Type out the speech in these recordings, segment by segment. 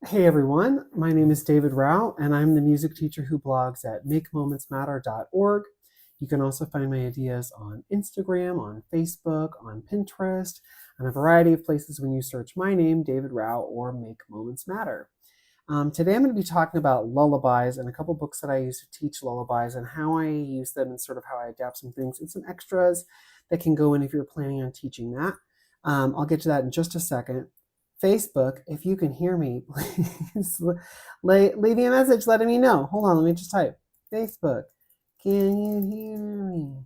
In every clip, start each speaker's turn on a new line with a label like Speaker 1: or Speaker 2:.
Speaker 1: Hey everyone, my name is David Rao, and I'm the music teacher who blogs at makemomentsmatter.org. You can also find my ideas on Instagram, on Facebook, on Pinterest, and a variety of places when you search my name, David Rao, or Make Moments Matter. Today I'm going to be talking about lullabies and a couple books that I use to teach lullabies and how I use them and sort of how I adapt some things and some extras that can go in if you're planning on teaching that. I'll get to that in just a second. Facebook, if you can hear me, please leave me a message letting me know. Hold on, let me just type. Facebook, can you hear me?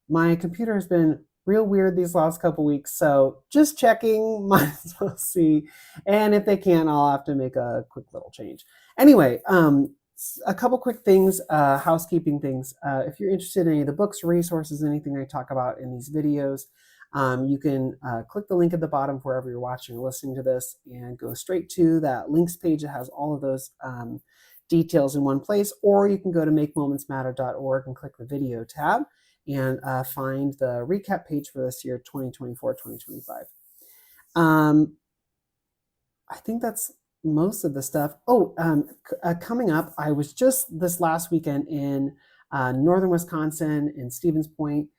Speaker 1: My computer has been real weird these last couple weeks, so just checking, might as well see. And if they can't, I'll have to make a quick little change. Anyway, a couple quick things, housekeeping things. If you're interested in any of the books, resources, anything I talk about in these videos, you can click the link at the bottom wherever you're watching or listening to this and go straight to that links page that has all of those details in one place, or you can go to makemomentsmatter.org and click the video tab and find the recap page for this year, 2024-2025. I think that's most of the stuff. Coming up, I was just this last weekend in northern Wisconsin in Stevens Point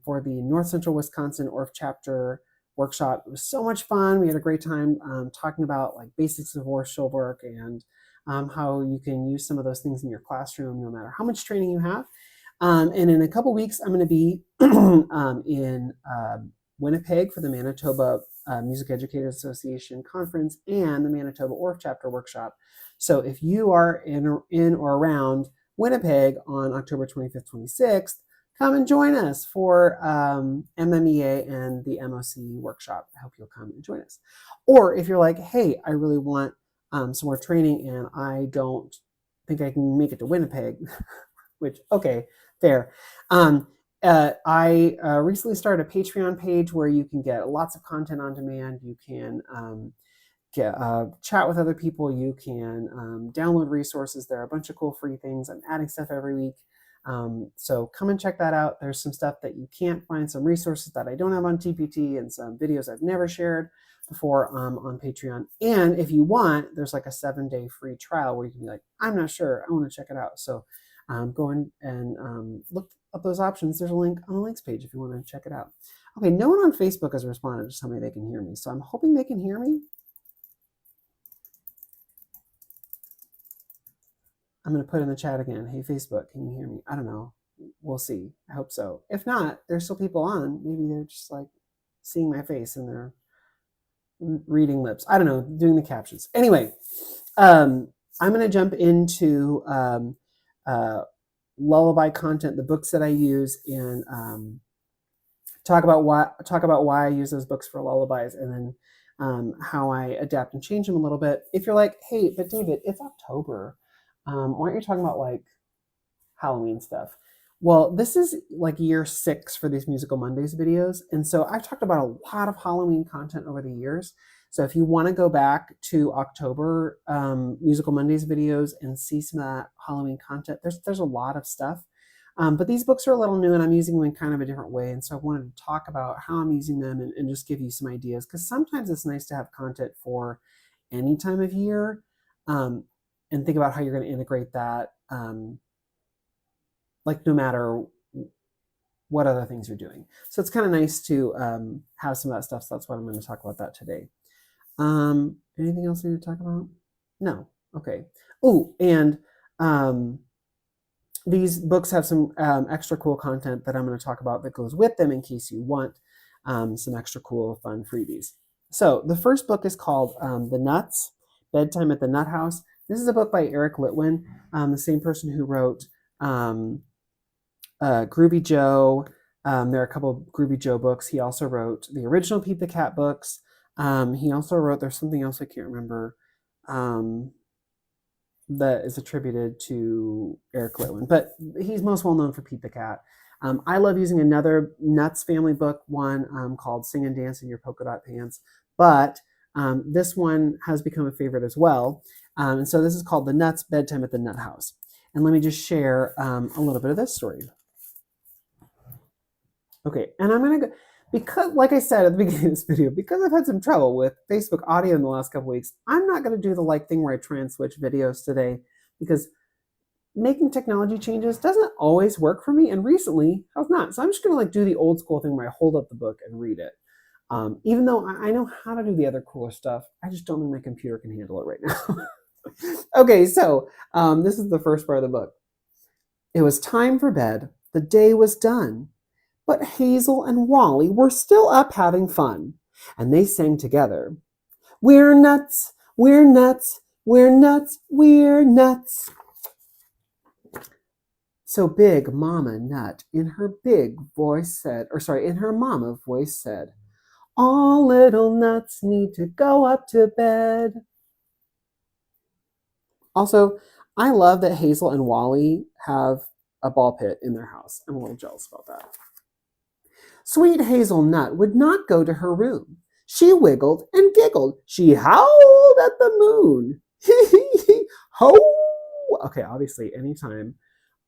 Speaker 1: for the North Central Wisconsin ORF chapter workshop. It was so much fun. We had a great time talking about like basics of ORF work and how you can use some of those things in your classroom no matter how much training you have. And in a couple weeks, I'm going to be in Winnipeg for the Manitoba Music Educators Association Conference and the Manitoba ORF Chapter Workshop. So if you are in or around Winnipeg on October 25th, 26th, come and join us for MMEA and the MOC workshop. I hope you'll come and join us. Or if you're like, hey, I really want some more training and I don't think I can make it to Winnipeg, which, okay, fair. I recently started a Patreon page where you can get lots of content on demand. You can chat with other people. You can download resources. There are a bunch of cool free things. I'm adding stuff every week. So come and check that out. There's some stuff that you can't find, some resources that I don't have on TPT, and some videos I've never shared before on Patreon. And if you want, there's like a 7-day free trial where you can be like, I'm not sure, I want to check it out. So go in and look up those options. There's a link on the links page if you want to check it out. Okay, no one on Facebook has responded to tell me they can hear me, so I'm hoping they can hear me. I'm going to put in the chat again. Hey, Facebook, can you hear me? I don't know. We'll see. I hope so. If not, there's still people on. Maybe they're just like seeing my face and they're reading lips. I don't know, doing the captions. Anyway, I'm going to jump into lullaby content, the books that I use, and talk about why I use those books for lullabies, and then how I adapt and change them a little bit. If you're like, hey, but David, it's October. Why aren't you talking about like Halloween stuff? Well, this is like year 6 for these Musical Mondays videos. And so I've talked about a lot of Halloween content over the years. So if you want to go back to October Musical Mondays videos and see some of that Halloween content, there's a lot of stuff. But these books are a little new and I'm using them in kind of a different way. And so I wanted to talk about how I'm using them and just give you some ideas. Because sometimes it's nice to have content for any time of year and think about how you're going to integrate that like no matter what other things you're doing. So it's kind of nice to have some of that stuff. So that's why I'm going to talk about that today. Anything else we need to talk about? No. Okay. Oh, and these books have some extra cool content that I'm going to talk about that goes with them in case you want some extra cool, fun freebies. So the first book is called The Nuts, Bedtime at the Nut House. This is a book by Eric Litwin, the same person who wrote Groovy Joe. There are a couple of Groovy Joe books. He also wrote the original Pete the Cat books. He also wrote, there's something else I can't remember that is attributed to Eric Litwin, but he's most well known for Pete the Cat. I love using another Nuts family book, one called Sing and Dance in Your Polka Dot Pants, but this one has become a favorite as well. And so this is called The Nuts, Bedtime at the Nut House. And let me just share a little bit of this story. Okay, and I'm going to go. because, like I said at the beginning of this video, because I've had some trouble with Facebook audio in the last couple weeks, I'm not going to do the like thing where I try and switch videos today, because making technology changes doesn't always work for me, and recently has not. So I'm just going to like do the old school thing where I hold up the book and read it. Even though I know how to do the other cooler stuff, I just don't think my computer can handle it right now. Okay, so this is the first part of the book. It was time for bed. The day was done. But Hazel and Wally were still up having fun, and they sang together. We're nuts, we're nuts, we're nuts, we're nuts. So Big Mama Nut in her big voice said, in her mama voice said, all little nuts need to go up to bed. Also, I love that Hazel and Wally have a ball pit in their house. I'm a little jealous about that. Sweet Hazelnut would not go to her room. She wiggled and giggled. She howled at the moon. Ho! Okay, obviously, anytime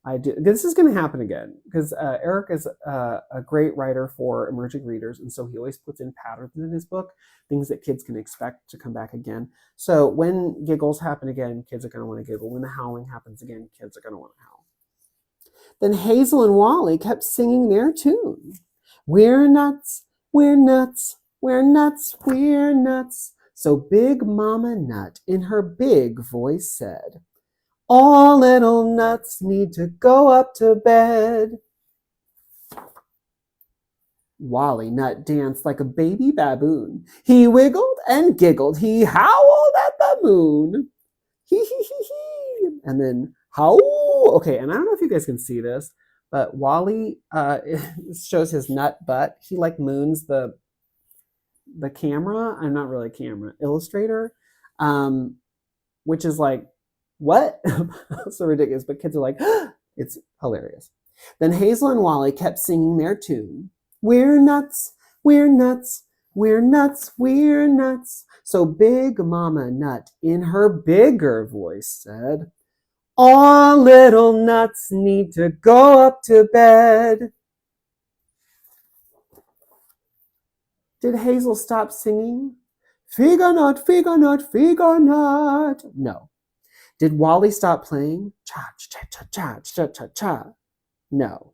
Speaker 1: I do, this is going to happen again, because Eric is a great writer for emerging readers, and so he always puts in patterns in his book, things that kids can expect to come back again. So when giggles happen again, kids are going to want to giggle. When the howling happens again, kids are going to want to howl. Then Hazel and Wally kept singing their tune. We're nuts, we're nuts, we're nuts, we're nuts. So Big Mama Nut in her big voice said, all little nuts need to go up to bed. Wally Nut danced like a baby baboon. He wiggled and giggled. He howled at the moon. Hee hee hee hee. And then howl. Okay, and I don't know if you guys can see this, but Wally shows his nut butt. He like moons the camera. I'm not really a camera illustrator, which is like, what? So ridiculous. But kids are like, it's hilarious. Then Hazel and Wally kept singing their tune. We're nuts, we're nuts, we're nuts, we're nuts. So Big Mama Nut in her bigger voice said, all little nuts need to go up to bed. Did Hazel stop singing? Figure not, figure not, figure not. No. Did Wally stop playing? Cha, cha, cha, cha, cha, cha, cha. No.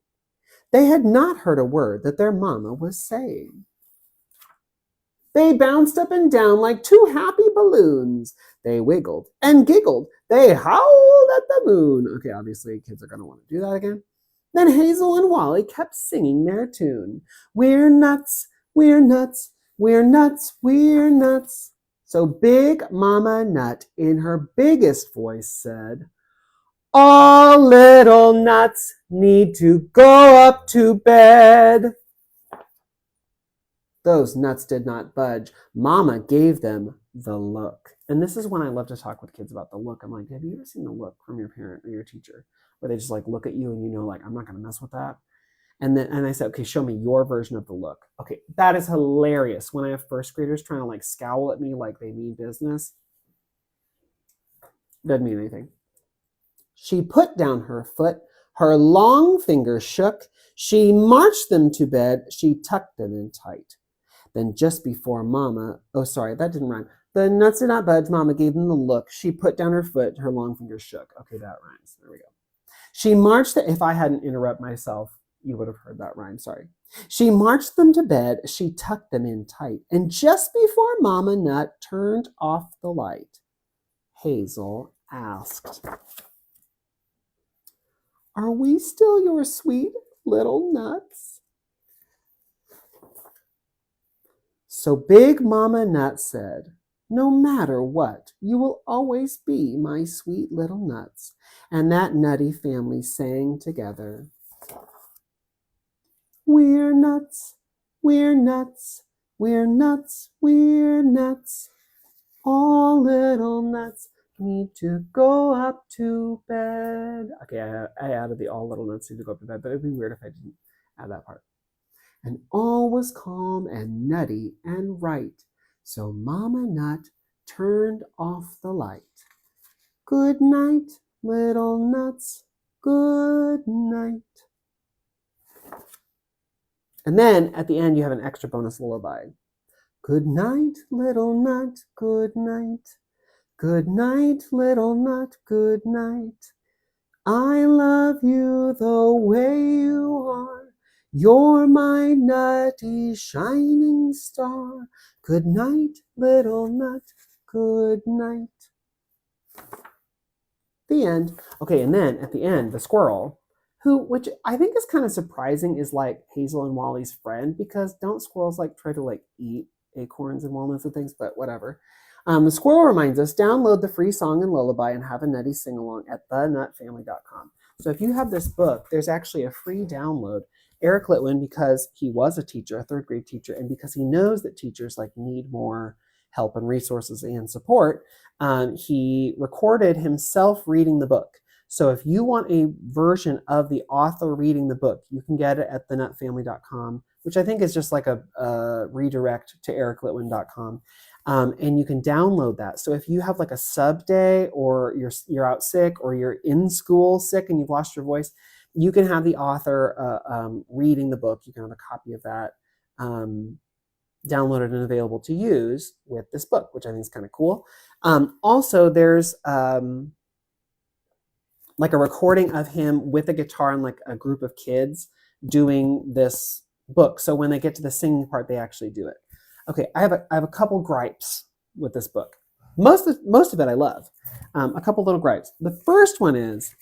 Speaker 1: They had not heard a word that their mama was saying. They bounced up and down like two happy balloons. They wiggled and giggled. They howled at the moon. Okay, obviously kids are going to want to do that again. Then Hazel and Wally kept singing their tune. We're nuts, we're nuts, we're nuts, we're nuts. So Big Mama Nut in her biggest voice said, all little nuts need to go up to bed. Those nuts did not budge. Mama gave them the look. And this is when I love to talk with kids about the look. I'm like, have you ever seen the look from your parent or your teacher where they just like look at you and you know, like, I'm not going to mess with that. And I said, okay, show me your version of the look. Okay, that is hilarious. When I have first graders trying to like scowl at me like they mean business, doesn't mean anything. She put down her foot. Her long fingers shook. She marched them to bed. She tucked them in tight. Then just before Mama, oh, sorry, that didn't rhyme. The nuts did not budge. Mama gave them the look. She put down her foot. Her long fingers shook. Okay, that rhymes. There we go. She marched, if I hadn't interrupted myself, you would have heard that rhyme, sorry. She marched them to bed. She tucked them in tight. And just before Mama Nut turned off the light, Hazel asked, are we still your sweet little nuts? So Big Mama Nut said, no matter what, you will always be my sweet little nuts. And that nutty family sang together. We're nuts, we're nuts, we're nuts, we're nuts. All little nuts need to go up to bed. Okay, I added the all little nuts need to go up to bed, but it'd be weird if I didn't add that part. And all was calm and nutty and right. So Mama Nut turned off the light. Good night, little nuts. Good night. And then at the end, you have an extra bonus lullaby. Good night, little nut, good night. Good night, little nut, good night. I love you the way you are. You're my nutty shining star. Good night, little nut, good night. The end. Okay, and then at the end, the squirrel, which I think is kind of surprising, is like Hazel and Wally's friend, because don't squirrels like try to like eat acorns and walnuts and things, but whatever. The squirrel reminds us, download the free song and lullaby and have a nutty sing-along at thenutfamily.com. So if you have this book, there's actually a free download. Eric Litwin, because he was a teacher, a third grade teacher, and because he knows that teachers like need more help and resources and support, he recorded himself reading the book. So if you want a version of the author reading the book, you can get it at thenutfamily.com, which I think is just like a redirect to ericlitwin.com. And you can download that. So if you have like a sub day, or you're out sick, or you're in school sick and you've lost your voice, you can have the author reading the book. You can have a copy of that downloaded and available to use with this book, which I think is kind of cool. Also, there's like a recording of him with a guitar and like a group of kids doing this book. So when they get to the singing part, they actually do it. Okay, I have a couple gripes with this book. Most of it I love. A couple little gripes. The first one is,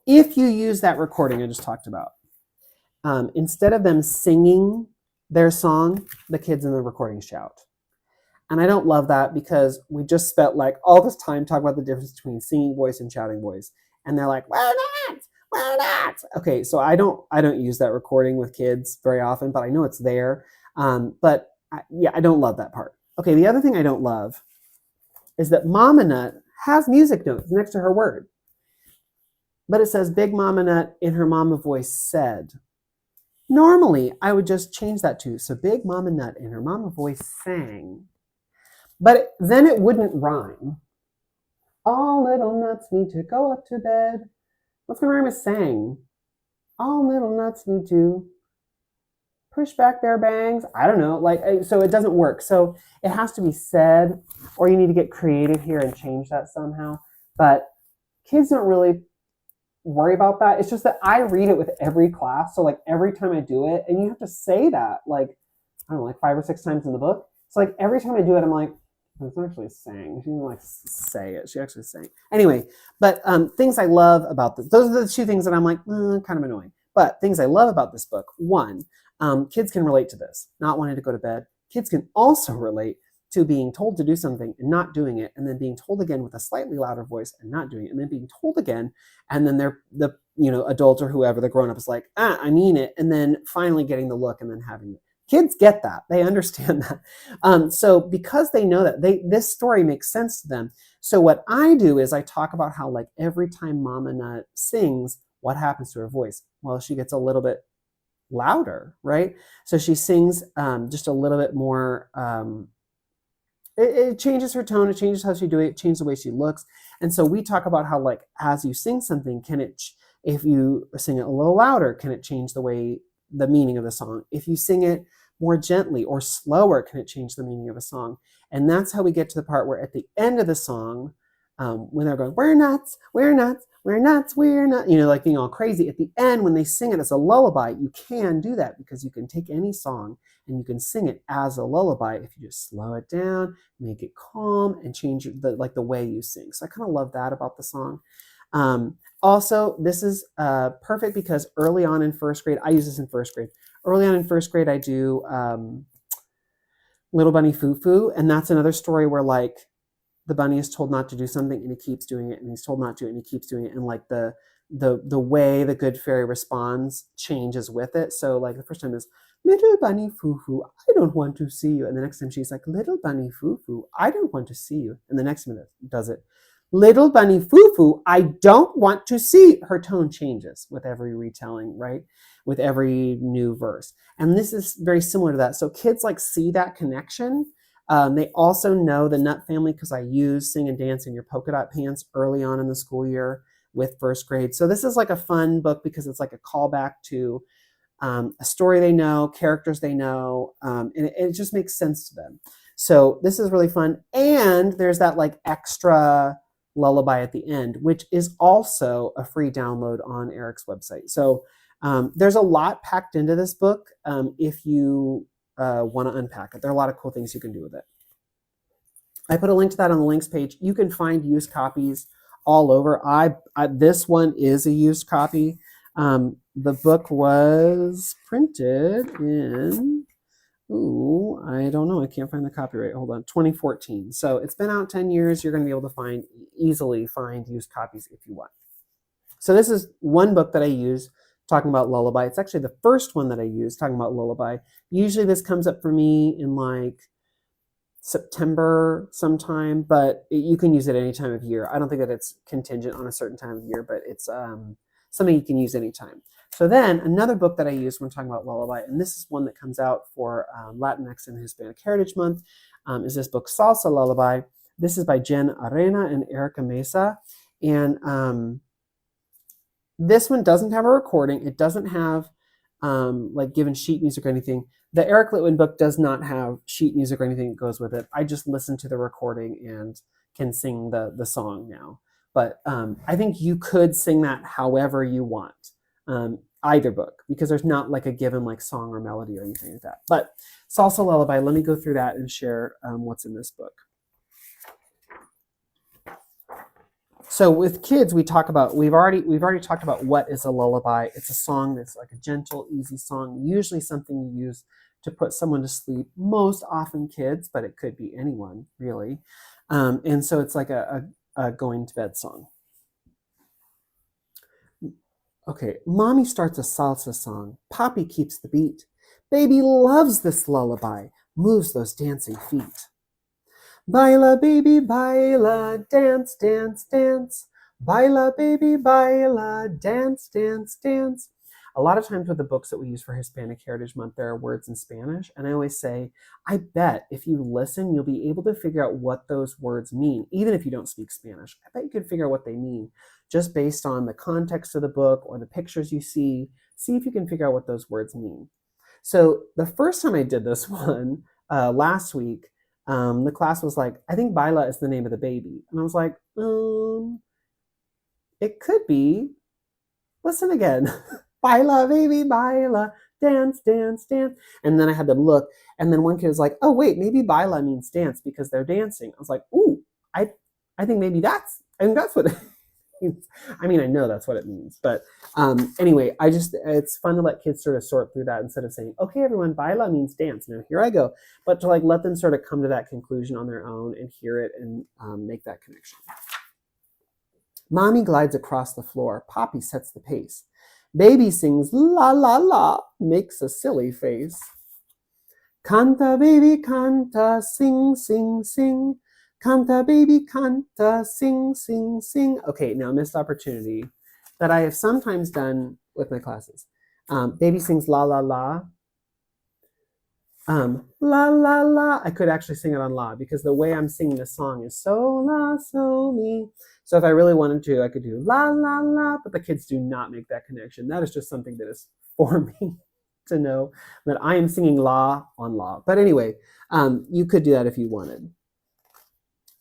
Speaker 1: if you use that recording I just talked about, instead of them singing their song, the kids in the recording shout. And I don't love that, because we just spent like all this time talking about the difference between singing voice and shouting voice. And they're like, we're not. Okay, so I don't use that recording with kids very often, but I know it's there. But I don't love that part. Okay, the other thing I don't love is that Mama Nut has music notes next to her word. But it says Big Mama Nut in her mama voice said. Normally, I would just change that to, so Big Mama Nut in her mama voice sang. But then it wouldn't rhyme. All little nuts need to go up to bed. What's going to rhyme with sang? All little nuts need to push back their bangs. I don't know. So it doesn't work. So it has to be said, or you need to get creative here and change that somehow. But kids don't really worry about that. It's just that I read it with every class. So like every time I do it, and you have to say that like, I don't know, like 5 or 6 times in the book. So like every time I do it, I'm like, it's actually sang. She didn't like say it. She actually sang. Anyway, but things I love about this. Those are the 2 things that I'm like, kind of annoying. But things I love about this book. 1, kids can relate to this, not wanting to go to bed. Kids can also relate to being told to do something and not doing it, and then being told again with a slightly louder voice and not doing it, and then being told again, and then the adult or whoever, the grown-up, is like, I mean it, and then finally getting the look and then having it. Kids get that. They understand that. So because they know that, this story makes sense to them. So what I do is I talk about how like every time Mama Nut sings, what happens to her voice? Well, she gets a little bit louder, right? So she sings just a little bit more. It changes her tone. It changes how she do it. It changes the way she looks. And so we talk about how like as you sing something, if you sing it a little louder, can it change the meaning of the song? If you sing it more gently or slower, can it change the meaning of a song? And that's how we get to the part where at the end of the song, when they're going, we're nuts, we're nuts, we're nuts, we're nuts, like being all crazy. At the end, when they sing it as a lullaby, you can do that, because you can take any song and you can sing it as a lullaby if you just slow it down, make it calm, and change the way you sing. So I kind of love that about the song. Also, this is perfect because early on in 1st grade, I use this in 1st grade. Early on in 1st grade, I do Little Bunny Foo Foo, and that's another story where like the bunny is told not to do something and he keeps doing it, and he's told not to and he keeps doing it, and like the way the good fairy responds changes with it. So like the first time is Little Bunny Foo Foo, I don't want to see you, and the next time she's like Little Bunny Foo Foo, I don't want to see you, and the next minute does it Little Bunny Foo Foo, I don't want to see. Her tone changes with every retelling, right? With every new verse. And this is very similar to that. So kids like see that connection. They also know the Nut Family because I use Sing and Dance in Your Polka Dot Pants early on in the school year with 1st grade. So this is like a fun book because it's like a callback to a story they know, characters they know, and it just makes sense to them. So this is really fun. And there's that like extra lullaby at the end, which is also a free download on Eric's website. So there's a lot packed into this book if you want to unpack it. There are a lot of cool things you can do with it. I put a link to that on the links page. You can find used copies all over. This one is a used copy. The book was printed in, I don't know. I can't find the copyright. Hold on, 2014. So it's been out 10 years. You're going to be able to easily find used copies if you want. So this is one book that I use talking about Lullaby. It's actually the first one that I use talking about Lullaby. Usually this comes up for me in like September sometime, but you can use it any time of year. I don't think that it's contingent on a certain time of year, but it's something you can use anytime. So then another book that I use when talking about Lullaby, and this is one that comes out for Latinx and Hispanic Heritage Month, is this book Salsa Lullaby. This is by Jen Arena and Erica Mesa. And this one doesn't have a recording. It doesn't have like given sheet music or anything. The Eric Litwin book does not have sheet music or anything that goes with it. I just listen to the recording and can sing the song now. But I think you could sing that however you want, either book, because there's not like a given like song or melody or anything like that. But Salsa Lullaby, let me go through that and share what's in this book. So with kids, we've already talked about what is a lullaby. It's a song that's like a gentle, easy song, usually something you use to put someone to sleep, most often kids, but it could be anyone really. And so it's like a going to bed song. Okay, mommy starts a salsa song. Poppy keeps the beat. Baby loves this lullaby, moves those dancing feet. Baila, baby, baila, dance, dance, dance. Baila, baby, baila, dance, dance, dance. A lot of times with the books that we use for Hispanic Heritage Month, there are words in Spanish. And I always say, I bet if you listen, you'll be able to figure out what those words mean, even if you don't speak Spanish. I bet you could figure out what they mean just based on the context of the book or the pictures you see. See if you can figure out what those words mean. So the first time I did this one last week, the class was like, I think Baila is the name of the baby. And I was like, it could be. Listen again. Baila, baby, baila, dance, dance, dance. And then I had them look. And then one kid was like, oh, wait, maybe Baila means dance because they're dancing. I was like, ooh, I think maybe that's what it means. I mean, I know that's what it means. But anyway, it's fun to let kids sort of sort through that instead of saying, okay, everyone, Baila means dance. Now here I go. But to like let them sort of come to that conclusion on their own and hear it and make that connection. Mommy glides across the floor. Poppy sets the pace. Baby sings la la la, makes a silly face. Canta, baby, canta, sing, sing, sing. Canta, baby, canta, sing, sing, sing. Okay, now missed opportunity that I have sometimes done with my classes. Baby sings la la la. La la la. I could actually sing it on la because the way I'm singing this song is so la, so mi. So if I really wanted to, I could do la la la, but the kids do not make that connection. That is just something that is for me to know that I am singing la on la. But anyway, you could do that if you wanted.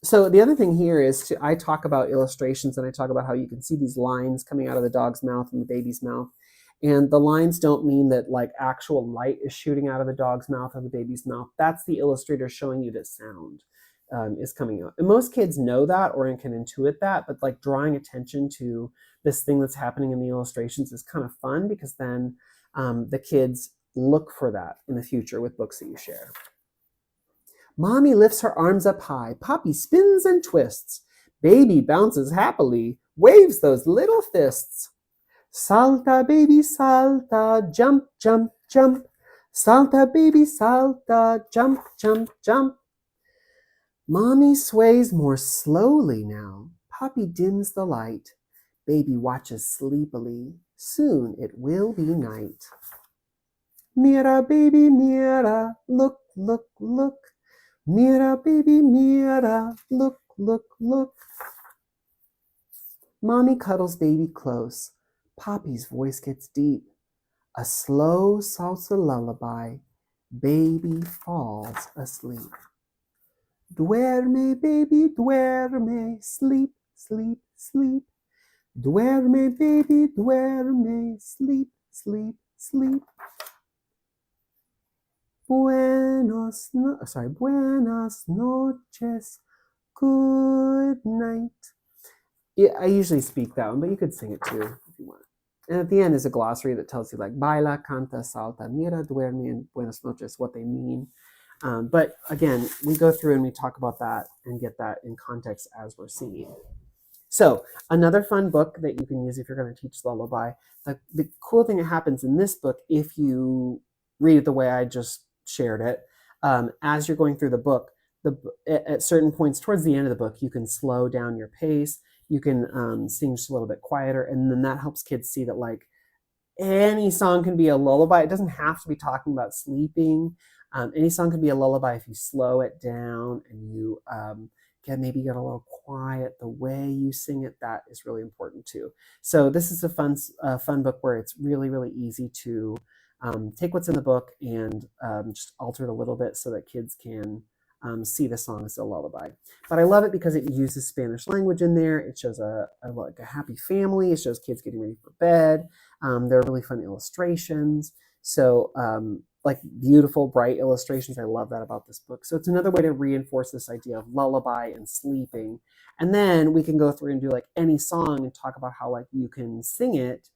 Speaker 1: So the other thing here is I talk about illustrations and I talk about how you can see these lines coming out of the dog's mouth and the baby's mouth. And the lines don't mean that like actual light is shooting out of the dog's mouth or the baby's mouth. That's the illustrator showing you that sound is coming out. And most kids know that or can intuit that, but like drawing attention to this thing that's happening in the illustrations is kind of fun because then the kids look for that in the future with books that you share. Mommy lifts her arms up high. Poppy spins and twists. Baby bounces happily, waves those little fists. Salta, baby, salta, jump, jump, jump. Salta, baby, salta, jump, jump, jump. Mommy sways more slowly now. Poppy dims the light. Baby watches sleepily. Soon it will be night. Mira, baby, mira, look, look, look. Mira, baby, mira, look, look, look. Mommy cuddles baby close. Poppy's voice gets deep. A slow salsa lullaby, baby falls asleep. Duerme, baby, duerme, sleep, sleep, sleep. Duerme, baby, duerme, sleep, sleep, sleep. Buenas noches, good night. Yeah, I usually speak that one, but you could sing it too if you want. And at the end is a glossary that tells you like baila, canta, salta, mira, duerme, and buenas noches, what they mean. But again, we go through and we talk about that and get that in context as we're singing. So another fun book that you can use if you're going to teach lullaby. The cool thing that happens in this book, if you read it the way I just shared it, as you're going through the book, at certain points towards the end of the book, you can slow down your pace. You can sing just a little bit quieter, and then that helps kids see that like any song can be a lullaby. It doesn't have to be talking about sleeping. Any song can be a lullaby if you slow it down and you maybe get a little quiet. The way you sing it, that is really important too. So this is a fun book where it's really, really easy to take what's in the book and just alter it a little bit so that kids can see the song as a lullaby. But I love it because it uses Spanish language in there. It shows like a happy family. It shows kids getting ready for bed. There are really fun illustrations. So like beautiful, bright illustrations. I love that about this book. So it's another way to reinforce this idea of lullaby and sleeping. And then we can go through and do like any song and talk about how like you can sing it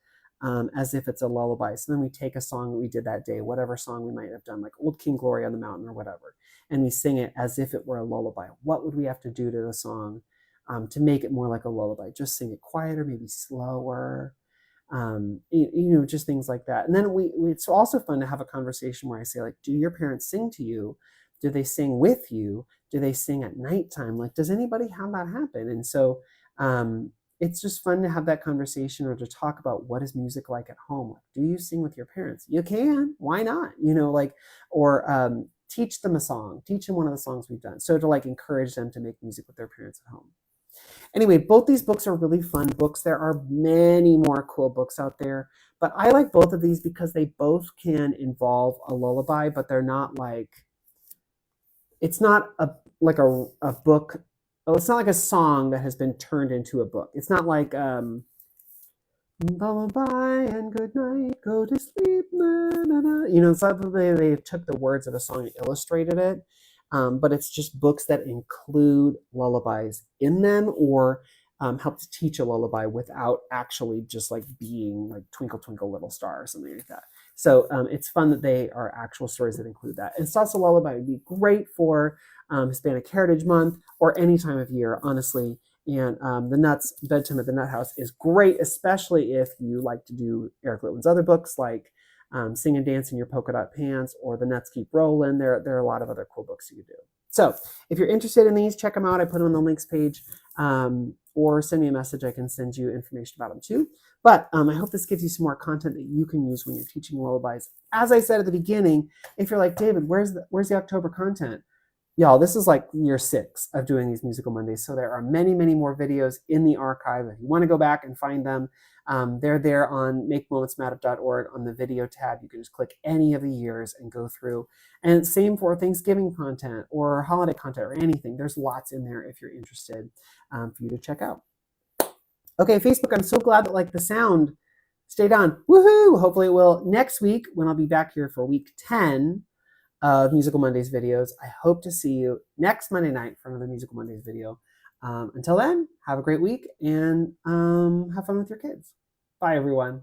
Speaker 1: as if it's a lullaby. So then we take a song that we did that day, whatever song we might have done, like Old King Glory on the Mountain or whatever, and we sing it as if it were a lullaby. What would we have to do to the song to make it more like a lullaby? Just sing it quieter, maybe slower, just things like that. And then it's also fun to have a conversation where I say, like, do your parents sing to you? Do they sing with you? Do they sing at nighttime? Like, does anybody have that happen? And so it's just fun to have that conversation or to talk about what is music like at home. Like, do you sing with your parents? You can. Why not? Or teach them a song. Teach them one of the songs we've done. So to like encourage them to make music with their parents at home. Anyway, both these books are really fun books. There are many more cool books out there, but I like both of these because they both can involve a lullaby, but they're not like, it's not a book. Oh, it's not like a song that has been turned into a book. It's not like lullaby and good night, go to sleep, na, na, na. It's not that they took the words of a song and illustrated it, but it's just books that include lullabies in them or help to teach a lullaby without actually just like being like Twinkle Twinkle Little Star or something like that. So it's fun that they are actual stories that include that. And Salsa Lullaby would be great for Hispanic Heritage Month or any time of year, honestly. And the Nuts Bedtime at the Nut House is great, especially if you like to do Eric Litwin's other books like Sing and Dance in Your Polka Dot Pants or The Nuts Keep Rollin'. There are a lot of other cool books you could do. So if you're interested in these, check them out. I put them on the links page or send me a message. I can send you information about them too. But I hope this gives you some more content that you can use when you're teaching lullabies. As I said at the beginning, if you're like, David, where's the October content? Y'all, this is like year 6 of doing these Musical Mondays. So there are many, many more videos in the archive. If you want to go back and find them, they're there on makemomentsmatter.org on the video tab. You can just click any of the years and go through. And same for Thanksgiving content or holiday content or anything. There's lots in there if you're interested for you to check out. Okay, Facebook, I'm so glad that like the sound stayed on. Woohoo! Hopefully it will next week when I'll be back here for week 10 of Musical Mondays videos. I hope to see you next Monday night for another Musical Mondays video. Until then, have a great week and have fun with your kids. Bye, everyone.